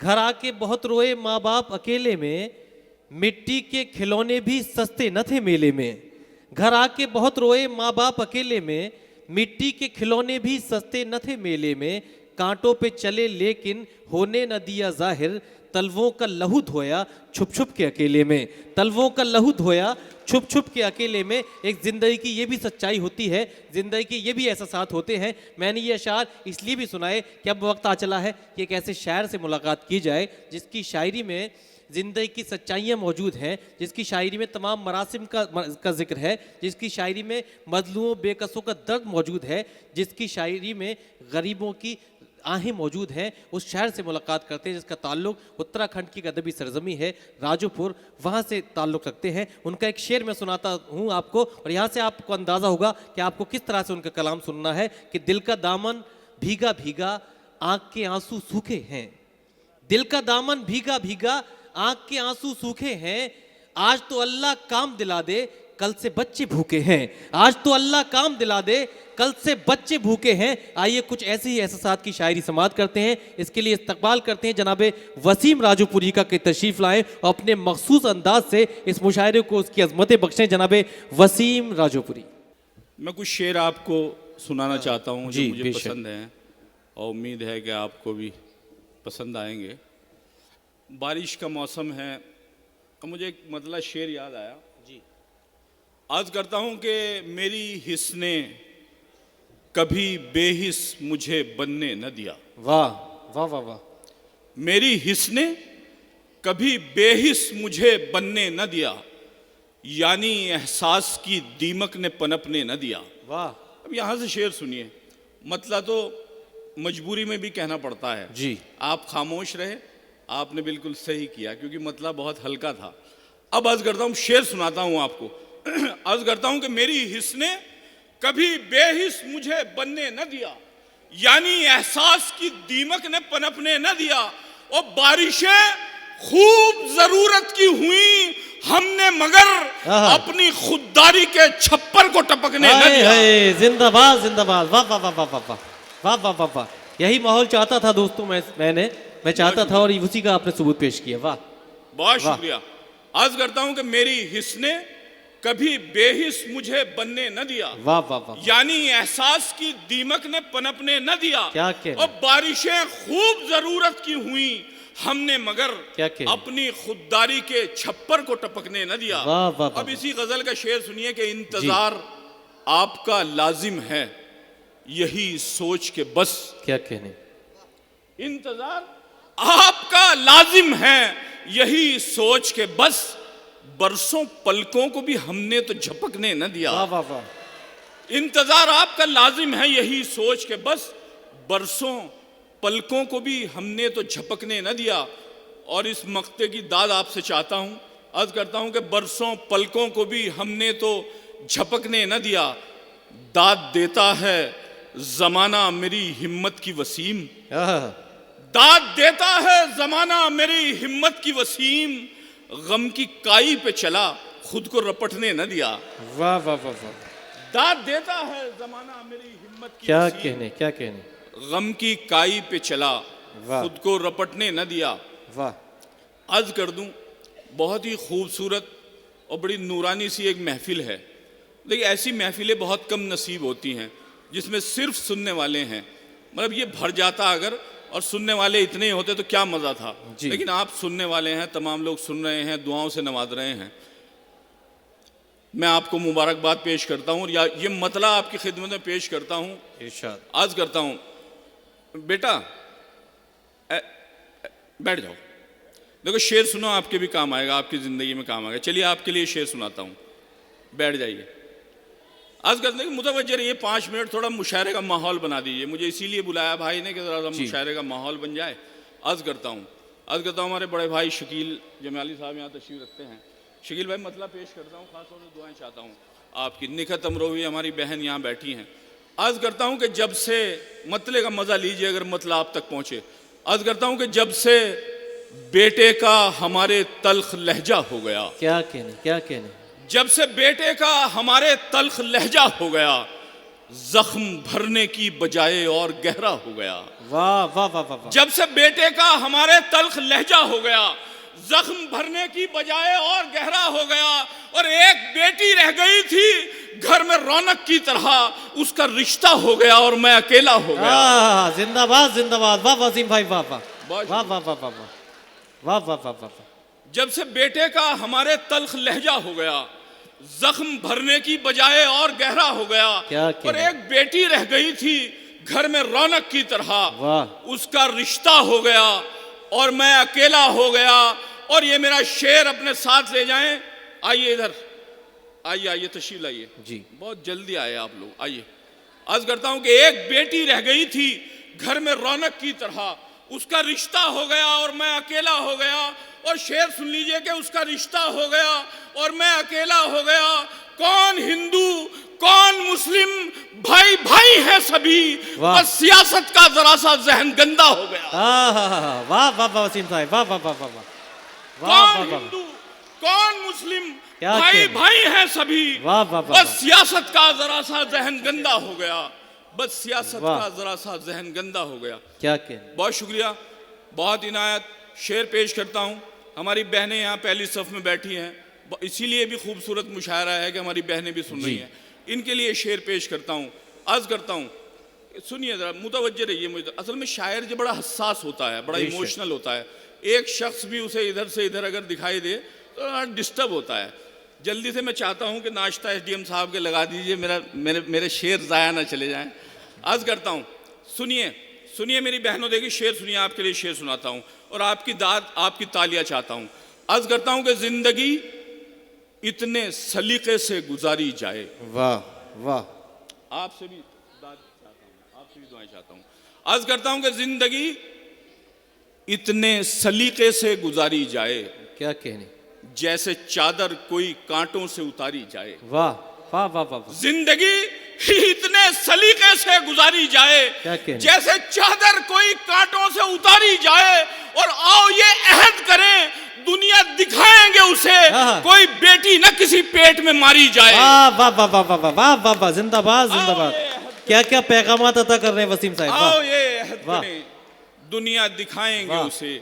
घर आके बहुत रोए माँ बाप अकेले में, मिट्टी के खिलौने भी सस्ते न थे मेले में। घर आके बहुत रोए माँ बाप अकेले में, मिट्टी के खिलौने भी सस्ते न थे मेले में। कांटों पे चले लेकिन होने न दिया जाहिर, तलवों का लहू धोया छुप छुप के अकेले में। तलवों का लहू धोया छुप छुप के अकेले में। एक ज़िंदगी की ये भी सच्चाई होती है, ज़िंदगी के ये भी एहसास होते हैं। मैंने ये अशार इसलिए भी सुनाए कि अब वक्त आ चला है कि एक ऐसे शायर से मुलाकात की जाए जिसकी शायरी में ज़िंदगी की सच्चाइयाँ मौजूद हैं, जिसकी शायरी में तमाम मरासिम का जिक्र है, जिसकी शायरी में मजलूमों बेकसों का दर्द मौजूद है, जिसकी शायरी में गरीबों की आहें मौजूद हैं। उस शहर से मुलाकात करते हैं जिसका ताल्लुक उत्तराखंड की अदबी सरजमी है, राजोपुर, वहाँ से ताल्लुक़ रखते हैं। उनका एक शेर मैं सुनाता हूँ आपको, और यहाँ से आपको अंदाज़ा होगा कि आपको किस तरह से उनका कलाम सुनना है कि दिल का दामन भीगा भीगा आँख के आंसू सूखे हैं। दिल का दामन भीगा भीगा आँख के आंसू सूखे हैं। आज तो अल्लाह काम दिला दे, कल से बच्चे भूखे हैं। आज तो अल्लाह काम दिला दे, कल से बच्चे भूखे हैं। आइए कुछ ऐसे ही एहसास की शायरी समाअत करते हैं। इसके लिए इस्तकबाल करते हैं जनाबे वसीम राजोपुरी का कि तशरीफ़ लाएं और अपने मखसूस अंदाज से इस मुशायरे को उसकी अजमतें बख्शें। जनाबे वसीम राजोपुरी। मैं कुछ शेर आपको सुनाना चाहता हूँ जो मुझे बेशक। पसंद हैं और उम्मीद है कि आपको भी पसंद आएंगे। बारिश का मौसम है और मुझे एक मतलब शेर याद आया जी। अर्ज़ करता हूँ कि मेरी हिस्ने कभी बेहिस मुझे बनने न दिया। वाह वाह वाह वाह। मेरी हिस्ने कभी बेहिस मुझे बनने न दिया, यानी एहसास की दीमक ने पनपने न दिया। वाह। अब यहाँ से शेर सुनिए, मतलब तो मजबूरी में भी कहना पड़ता है जी। आप खामोश रहे, आपने बिल्कुल सही किया क्योंकि मतलब बहुत हल्का था। अब अर्ज करता हूँ, शेर सुनाता हूँ आपको। अर्ज करता हूँ कि मेरी हिस्ने कभी बेहिस मुझे बनने न दिया, यानी एहसास की दीमक ने पनपने न दिया। और बारिशें खूब जरूरत की हुई, हमने मगर अपनी खुददारी के छप्पर को टपकने न दिया। जिंदाबाद जिंदाबाद। वाह वाह वाह वाह वाह वाह वाह वाह वाह। यही माहौल चाहता था दोस्तों, मैं चाहता था और उसी का आपने सबूत पेश किया। वाह बहुत शुक्रिया। अर्ज करता हूं कि मेरी हिस्ने कभी बेहिस मुझे बनने न दिया। वाह वाह वाह। यानी एहसास की दीमक ने पनपने न दिया। क्या कहना। और बारिशें खूब जरूरत की हुई, हमने मगर क्या कहना। अपनी खुददारी के छप्पर को टपकने न दिया। वाह वाह वाह। अब इसी गजल का शेर सुनिए कि इंतजार आपका लाजिम है, यही सोच के बस। क्या कहने। इंतजार आपका लाजिम है, यही सोच के बस, बरसों पलकों को भी हमने तो झपकने न दिया। वाह वाह वाह। इंतजार आपका लाजिम है, यही सोच के बस, बरसों पलकों को भी हमने तो झपकने न दिया। और इस मक्ते की दाद आपसे चाहता हूं, अर्ज करता हूं कि बरसों पलकों को भी हमने तो झपकने न दिया। दाद देता है जमाना मेरी हिम्मत की वसीम, दाद देता है जमाना मेरी हिम्मत की वसीम, गम की काई पे चला खुद को रपटने न दिया। वाह वाह वाह वाह। दाद देता है जमाना मेरी हिम्मत की क्या वसीम, कहने क्या कहने। गम की काई पे चला वाह। खुद को रपटने न दिया। वाह। अर्ज कर दूं, बहुत ही खूबसूरत और बड़ी नूरानी सी एक महफिल है। लेकिन ऐसी महफिलें बहुत कम नसीब होती हैं जिसमें सिर्फ सुनने वाले हैं। मतलब ये भर जाता अगर और सुनने वाले इतने ही होते तो क्या मज़ा था। लेकिन आप सुनने वाले हैं, तमाम लोग सुन रहे हैं, दुआओं से नवाज रहे हैं। मैं आपको मुबारकबाद पेश करता हूँ और ये मतला आपकी खिदमत में पेश करता हूँ। इरशाद। आज करता हूँ, बेटा बैठ जाओ, देखो शेर सुनो, आपके भी काम आएगा, आपकी ज़िंदगी में काम आएगा। चलिए आपके लिए शेर सुनाता हूँ, बैठ जाइए। आज करते हैं मुतवज्जे रहिए, 5 मिनट थोड़ा मुशायरे का माहौल बना दीजिए। मुझे इसीलिए बुलाया भाई ने कि ज़रा मुशायरे का माहौल बन जाए। अर्ज़ करता हूँ हमारे बड़े भाई शकील जमाली साहब यहाँ तशरीफ़ रखते हैं। शकील भाई मतलब पेश करता हूँ, ख़ासतौर से दुआएं चाहता हूँ आपकी। निखत अमरोही हमारी बहन यहाँ बैठी हैं। अर्ज़ करता हूँ कि जब से मतले का मज़ा लीजिए अगर मतला आप तक पहुँचे। अर्ज़ करता हूँ कि जब से बेटे का हमारे तल्ख लहजा हो गया। क्या कहने क्या कहने। जब से बेटे का हमारे तल्ख लहजा हो गया, जख्म भरने की बजाय और गहरा हो गया। वाह वाह वाह वाह वाह। जब से बेटे का हमारे तल्ख लहजा हो गया, जख्म भरने की बजाय और गहरा हो गया, और एक बेटी रह गई थी घर में रौनक की तरह, उसका रिश्ता हो गया और मैं अकेला हो गया। जिंदाबाद जिंदाबाद, वाह वसीम भाई, वाह वाह वाह वाह वाह वाह वाह वाह वाह वाह वाह। जब से बेटे का हमारे तल्ख लहजा हो गया, जख्म भरने की बजाय और गहरा हो गया, क्या और एक बेटी रह गई थी घर में रौनक की तरह, वाह। उसका रिश्ता हो गया और मैं अकेला हो गया। और ये मेरा शेर अपने साथ ले जाएं। आइए इधर, आइए आइए, तशरीफ लाइए जी। बहुत जल्दी आए आप लोग, आइए। अर्ज करता हूं कि एक बेटी रह गई थी घर में रौनक की तरह, उसका रिश्ता हो गया और मैं अकेला हो गया। और शेर सुन लीजिए कि उसका रिश्ता हो गया और मैं अकेला हो गया। कौन हिंदू कौन मुस्लिम, भाई भाई है सभी, बस सियासत का जरा सा जहन गंदा हो गया। वाह वाह वाह वसीम साहब, वाह वाह वाह वाह वाह। कौन हिंदू कौन मुस्लिम, भाई भाई है सभी, वाह वाह वाह। बस सियासत का जरा सा जहन गंदा हो गया, बस सियासत का जरा सा जहन गंदा हो गया। क्या कहने। बहुत शुक्रिया, बहुत इनायत। शेर पेश करता हूँ। हमारी बहनें यहाँ पहली सफ में बैठी हैं, इसीलिए भी खूबसूरत मुशायरा है कि हमारी बहनें भी सुन रही हैं। इनके लिए शेर पेश करता हूँ, अर्ज करता हूँ, सुनिए जरा, मुतवज्जे रहिए मुझे। असल में शायर जो बड़ा हसास होता है, बड़ा इमोशनल होता है, एक शख्स भी उसे इधर से इधर अगर दिखाई दे तो डिस्टर्ब होता है। जल्दी से मैं चाहता हूँ कि नाश्ता एसडीएम साहब के लगा दीजिए, मेरे शेर ज़ाया ना चले जाएं। अर्ज करता हूँ, सुनिए सुनिए मेरी बहनों, देखिए शेर सुनिए, आपके लिए शेर सुनाता हूँ और आपकी दाद आपकी तालियां चाहता हूँ। अर्ज करता हूँ कि जिंदगी इतने सलीके से गुजारी जाए। वाह वाह। आपसे भी दाद चाहता हूँ, आपसे भी दुआएं चाहता हूँ। अर्ज करता हूँ कि जिंदगी इतने सलीके से गुजारी जाए, क्या कहने, जैसे चादर कोई कांटों से उतारी जाए। वाह वाह वाह वाह। जिंदगी इतने सलीके से गुजारी जाए, जैसे चादर कोई कांटों से उतारी जाए। और आओ ये अहद करें, दुनिया दिखाएंगे उसे, कोई बेटी न किसी पेट में मारी जाए। वाह वाह वाह वाह वाह वाह वाह वाह, जिंदाबाद जिंदाबाद। क्या क्या पैगामात अता कर रहे हैं वसीम साहब। आओ ये अहद करें, दुनिया दिखाएंगे उसे,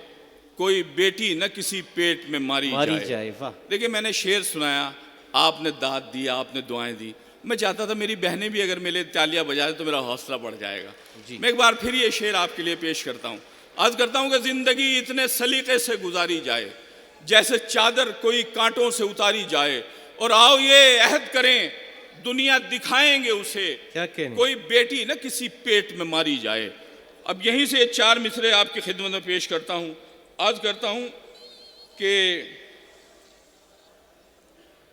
कोई बेटी न किसी पेट में मारी जाए। वाह। देखिए मैंने शेर सुनाया, आपने दाद दी, आपने दुआएं दी। मैं चाहता था मेरी बहनें भी अगर मेरे तालियां बजा दे तो मेरा हौसला बढ़ जाएगा। मैं एक बार फिर ये शेर आपके लिए पेश करता हूँ। अर्ज करता हूँ कि जिंदगी इतने सलीके से गुजारी जाए, जैसे चादर कोई कांटों से उतारी जाए। और आओ ये अहद करें, दुनिया दिखाएंगे उसे, क्या कहने, कोई बेटी न किसी पेट में मारी जाए। अब यहीं से 4 मिसरे आपकी खिदमत में पेश करता हूँ। अर्ज करता हूँ कि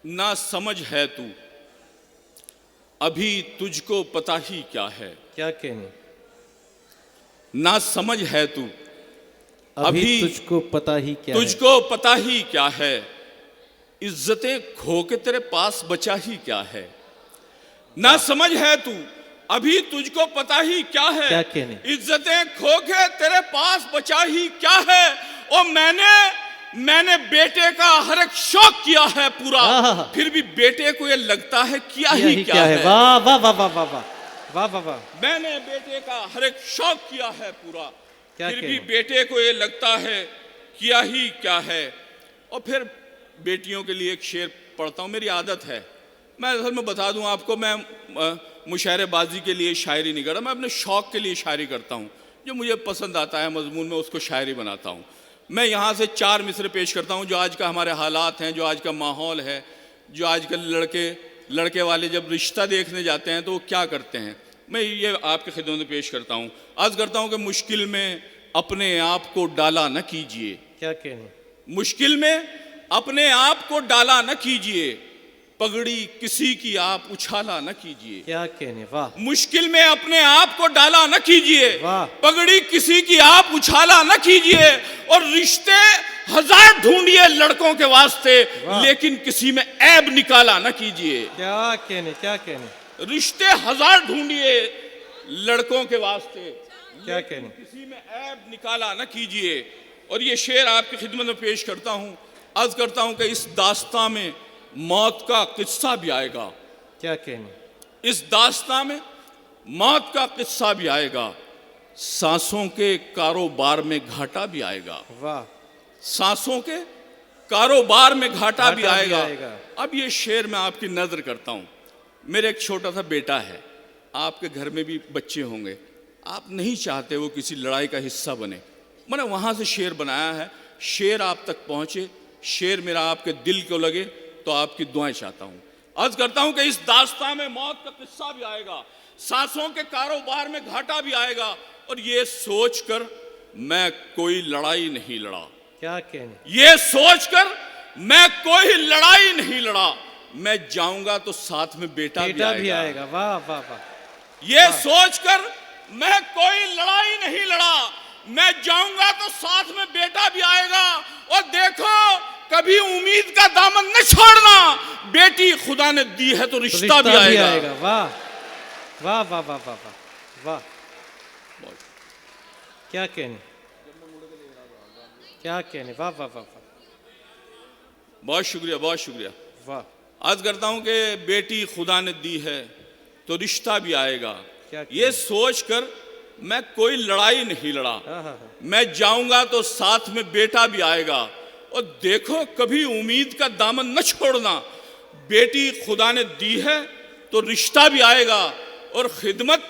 ना समझ है तू, अभी तुझको पता ही क्या है। क्या कहने, ना समझ है तू, अभी तुझको पता ही क्या तुझको पता ही क्या है, इज्जतें खो के तेरे पास बचा ही क्या है। ना समझ है तू, अभी तुझको पता ही क्या है, क्या कहने, इज्जतें खो के तेरे पास बचा ही क्या है। और मैंने बेटे का हर एक शौक किया है पूरा, फिर भी बेटे को ये लगता है किया ही क्या है। वाह वाह वाह वाह वाह वाह वाह वाह। मैंने बेटे का हर एक शौक किया है पूरा, फिर भी बेटे को ये लगता है किया ही क्या है। और फिर बेटियों के लिए एक शेर पढ़ता हूँ, मेरी आदत है। मैं असल में बता दूँ आपको, मैं मुशायरेबाजी के लिए शायरी नहीं करता, मैं अपने शौक़ के लिए शायरी करता हूँ। जो मुझे पसंद आता है मजमून में उसको शायरी बनाता हूँ। मैं यहाँ से 4 मिसरे पेश करता हूँ जो आज का हमारे हालात हैं, जो आज का माहौल है, जो आजकल लड़के वाले जब रिश्ता देखने जाते हैं तो वो क्या करते हैं। मैं ये आपके खिदमत में पेश करता हूँ। अर्ज करता हूँ कि मुश्किल में अपने आप को डाला न कीजिए। क्या कहने, मुश्किल में अपने आप को डाला न कीजिए, पगड़ी किसी की आप उछाला न कीजिए। क्या कहने, वाह। मुश्किल में अपने आप को डाला न कीजिए, वाह। पगड़ी किसी की आप उछाला न कीजिए। और रिश्ते 1000 ढूंढिए लड़कों के वास्ते, लेकिन किसी में ऐब निकाला न कीजिए। क्या कहने, क्या कहने, रिश्ते 1000 ढूंढिए लड़कों के वास्ते, क्या कहने, किसी में ऐब निकाला न कीजिए। और ये शेर आपकी खिदमत में पेश करता हूँ। अर्ज करता हूँ कि इस दास्तां में मौत का किस्सा भी आएगा। क्या कहने, इस दास्तां में मौत का किस्सा भी आएगा, सांसों के कारोबार में घाटा भी आएगा। वाह, सांसों के कारोबार में घाटा भी भी आएगा। आएगा। अब ये शेर मैं आपकी नजर करता हूं। मेरे एक छोटा सा बेटा है, आपके घर में भी बच्चे होंगे, आप नहीं चाहते वो किसी लड़ाई का हिस्सा बने, मैंने वहां से शेर बनाया है। शेर आप तक पहुंचे, शेर मेरा आपके दिल को लगे, तो आपकी दुआएं चाहता हूं। अर्ज करता हूं कि इस दास्तां में मौत का किस्सा भी आएगा, सांसों के कारोबार में घाटा भी आएगा, और ये सोचकर मैं कोई लड़ाई नहीं लड़ा। क्या कहने, ये सोचकर मैं कोई लड़ाई नहीं लड़ा, मैं जाऊंगा तो साथ में बेटा भी आएगा। वाह वाह वाह, ये सोचकर मैं कोई लड़ाई नहीं लड़ा, मैं जाऊंगा तो साथ में बेटा भी आएगा। और देखो, कभी उम्मीद का दामन न छोड़ना, बेटी खुदा ने दी है तो रिश्ता भी आएगा। वाह वाह वाह वाह वाह वाह, क्या कहने, क्या कहने, वाह वाह वाह, बहुत शुक्रिया, बहुत शुक्रिया। वाह, आज करता हूं कि बेटी खुदा ने दी है तो रिश्ता भी आएगा। क्या ये सोचकर मैं कोई लड़ाई नहीं लड़ा, हाँ। मैं जाऊंगा तो साथ में बेटा भी आएगा। और देखो, कभी उम्मीद का दामन न छोड़ना, बेटी खुदा ने दी है तो रिश्ता भी आएगा। और खिदमत,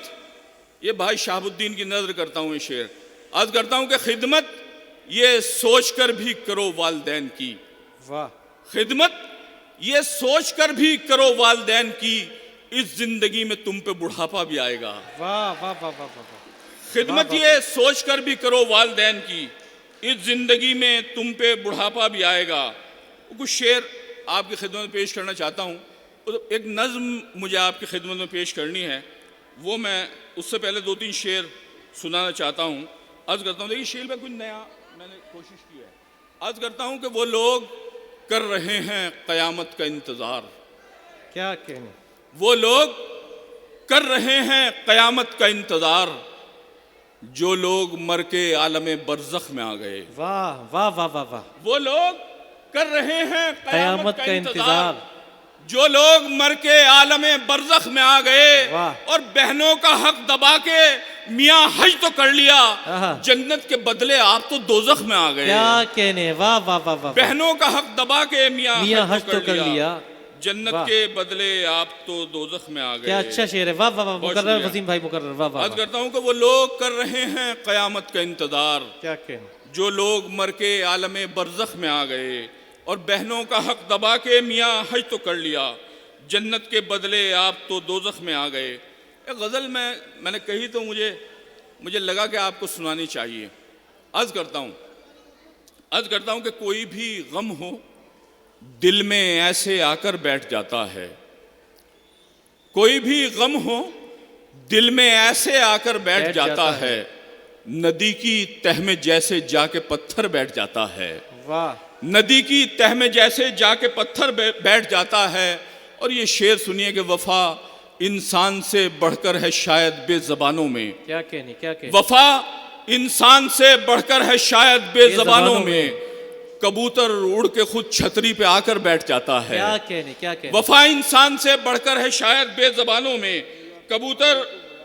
ये भाई शहाबुद्दीन की नजर करता हूं, ये शेर आज करता हूं कि खिदमत ये सोचकर भी करो वालदैन की। वाह, खिदमत ये सोचकर भी करो वालदैन की, इस जिंदगी में तुम पे बुढ़ापा भी आएगा। वाह वाह वाह वाह वाह, खिदमत ये सोचकर भी करो वालदैन की, इस जिंदगी में तुम पे बुढ़ापा भी आएगा। कुछ शेर आपकी खिदमत में पेश करना चाहता हूँ। एक नज़्म मुझे आपकी खिदमत में पेश करनी है, वो मैं उससे पहले 2-3 शेर सुनाना चाहता हूँ। अर्ज करता हूँ, देखिए शेर में कुछ नया मैंने कोशिश की है। अर्ज करता हूँ कि वो लोग कर रहे हैं क़यामत का इंतज़ार। क्या कहने, वो लोग कर रहे हैं क़यामत का इंतज़ार, जो लोग मर के आलम बरज़ख में आ गए। वाह वाह वाह वाह वाह, वो लोग कर रहे हैं क़यामत का इंतजार, जो लोग मर के आलम बरज़ख में आ गए। वाह। और बहनों का हक दबा के मियाँ हज तो कर लिया, जन्नत के बदले आप तो दोज़ख में आ गए। क्या कहने, वाह वाह वाह वाह, बहनों का हक दबा के मियाँ हज तो कर लिया, जन्नत के बदले आप तो दोज़ख में आ गए। क्या अच्छा शेर है, वाह वाह वाह, मुकर्रर वसीम भाई, मुकर्रर, वाह वाह। अर्ज़ करता हूँ कि वो लोग कर रहे हैं क़यामत का इंतज़ार, क्या कहने, जो लोग मर के आलम बरज़ख में आ गए। और बहनों का हक दबा के मियाँ हज तो कर लिया, जन्नत के बदले आप तो दोज़ख में आ गए। एक गज़ल मैंने कही तो मुझे लगा कि आपको सुनानी चाहिए। अर्ज़ करता हूँ कि कोई भी गम हो दिल में ऐसे आकर बैठ जाता है, कोई भी गम हो दिल में ऐसे आकर बैठ जाता है, नदी की तह में जैसे जाके पत्थर बैठ जाता है। वाह, नदी की तह में जैसे जाके पत्थर बैठ जाता है। और ये शेर सुनिए कि वफा इंसान से बढ़कर है शायद बेज़बानों में। क्या कहने, क्या कहने, वफा इंसान से बढ़कर है शायद बेज़बानों में, कबूतर उड़ के खुद छतरी पे आकर बैठ जाता है। क्या कहने, क्या कहने, वफा इंसान से बढ़कर है शायद बेज़बानों में, कबूतर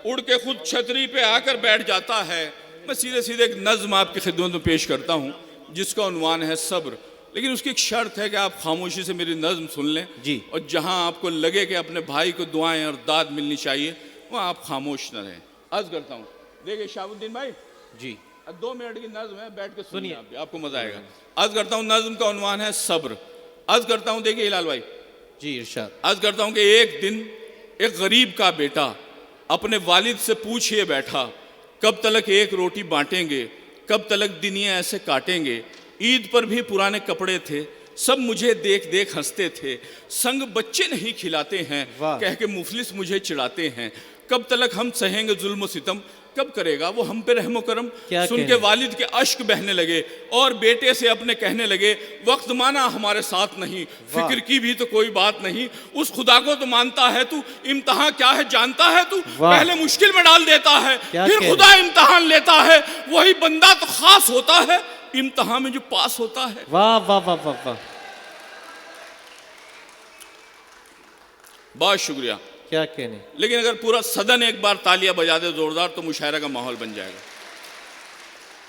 उड़ के खुद छतरी पे आकर बैठ जाता है। मैं सीधे सीधे एक नज़्म आपकी खिदमत में पेश करता हूँ, जिसका उन्वान है सब्र। लेकिन उसकी एक शर्त है कि आप खामोशी से मेरी नज़्म सुन लें जी, और जहां आपको लगे कि अपने भाई को दुआएं और दाद मिलनी चाहिए, वहां आप खामोश न रहें। अर्ज करता हूं, देखिए शहाबुद्दीन भाई जी, 2 मिनट की नज़्म है, बैठ के सुनिए, सुनिए, आपको मजा आएगा। अर्ज करता हूं, नज़्म का उन्वान है सब्र। अर्ज करता हूं, देखिए हिलाल भाई जी, इरशाद। अर्ज करता हूं कि एक दिन एक गरीब का बेटा अपने वालिद से पूछिए बैठा, कब तलक एक रोटी बांटेंगे, कब तलक दिन ये ऐसे काटेंगे। ईद पर भी पुराने कपड़े थे, सब मुझे देख देख हंसते थे, संग बच्चे नहीं खिलाते हैं, कह के मुफलिस मुझे चिढ़ाते हैं। कब तलक हम सहेंगे जुल्म सितम, कब करेगा वो हम पे रहमो करम। सुन के वालिद के अश्क बहने लगे और बेटे से अपने कहने लगे, वक्त माना हमारे साथ नहीं, फिक्र की भी तो कोई बात नहीं। उस खुदा को तो मानता है तू, इम्तिहान क्या है जानता है तू, पहले मुश्किल में डाल देता है फिर खुदा इम्तिहान लेता है। वही बंदा तो खास होता है इम्तिहान में जो पास होता है। वाह वाह वाह वाह वाह, बहुत शुक्रिया। क्या कहने। लेकिन अगर पूरा सदन एक बार तालियां बजा दे जोरदार तो मुशायरा का माहौल बन जाएगा।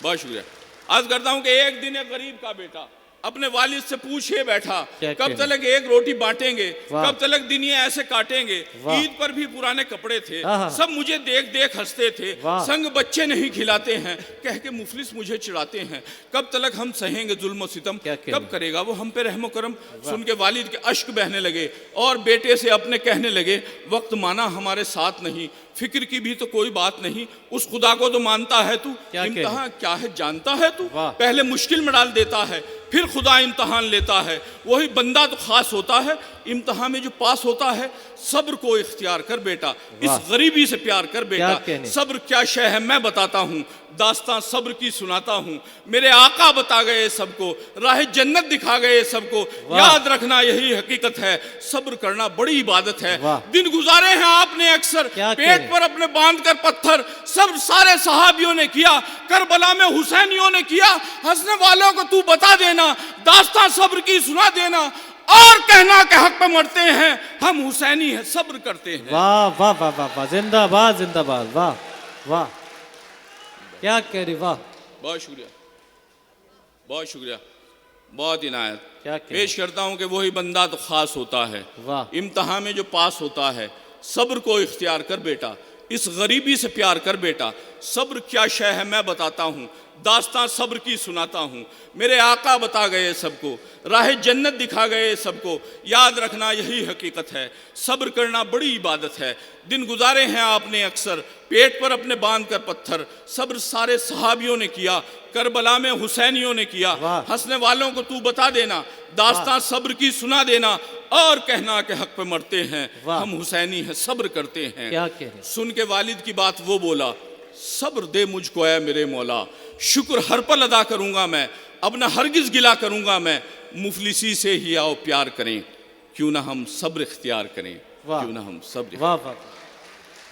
बहुत शुक्रिया। आज करता हूं कि एक दिन एक गरीब का बेटा अपने वालिद से पूछे बैठा, कब तक एक रोटी बांटेंगे, कब तक दिन ये ऐसे काटेंगे। ईद पर भी पुराने कपड़े थे, सब मुझे देख देख हंसते थे, संग बच्चे नहीं खिलाते हैं, कह के मुफलिस मुझे चिढ़ाते हैं। कब तक हम सहेंगे जुल्म और सितम, कब करेगा वो हम पे रहमो करम। सुन के वालिद के अश्क बहने लगे और बेटे से अपने कहने लगे, वक्त माना हमारे साथ नहीं, फिक्र की भी तो कोई बात नहीं, उस खुदा को तो मानता है तू, इम्तिहान क्या है जानता है तू, पहले मुश्किल में डाल देता है फिर खुदा इम्तिहान लेता है, वही बंदा तो खास होता है, इम्तिहान में जो पास होता है। सब्र को इख्तियार कर बेटा, इस गरीबी से प्यार कर बेटा। सब्र क्या शय है मैं बताता हूँ, दास्तां सब्र की सुनाता हूँ। मेरे आका बता गए सबको, राह जन्नत दिखा गए सबको, याद रखना यही हकीकत है, सब्र करना बड़ी इबादत है। दिन गुजारे हैं आपने अक्सर, पेट पर अपने बांध कर पत्थर, सब सारे सहाबियों ने किया, करबला में हुसैनियों ने किया। हंसने वालों को तू बता देना, दास्तां सब्र की सुना देना, और कहना के हक पे मरते हैं हम हुसैनी हैं, सब्र करते हैं। वाह वाह वाह वाह वाह, जिंदाबाद जिंदाबाद, वाह वाह, क्या कह रही, वाह। बहुत शुक्रिया, बहुत शुक्रिया, बहुत इनायत। क्या पेश करता हूं कि वही बंदा तो खास होता है, इम्तिहान में जो पास होता है। सब्र को इख्तियार कर बेटा, इस गरीबी से प्यार कर बेटा। सब्र क्या शय है मैं बताता हूँ, दास्तां सब्र की सुनाता हूँ। मेरे आका बता गए सबको, राह जन्नत दिखा गए सबको, याद रखना यही हकीकत है, सब्र करना बड़ी इबादत है। दिन गुजारे हैं आपने अक्सर, पेट पर अपने बांध कर पत्थर, सब्र सारे सहाबियों ने किया, करबला में हुसैनियों ने किया। हंसने वालों को तू बता देना, दास्तां सब्र की सुना देना, और कहना के हक पे मरते हैं हम हुसैनी हैं, सब्र करते हैं। क्या कह रहे। सुन के वालिद की बात वो बोला, सब्र दे मुझको ऐ मेरे मौला, शुक्र हर पल अदा करूंगा मैं, अब न हरगिज गिला करूंगा मैं। मुफलिसी से ही आओ प्यार करें, क्यों ना हम सब्र इख्तियार करें, क्यों ना हम सब्र। वाह वाह।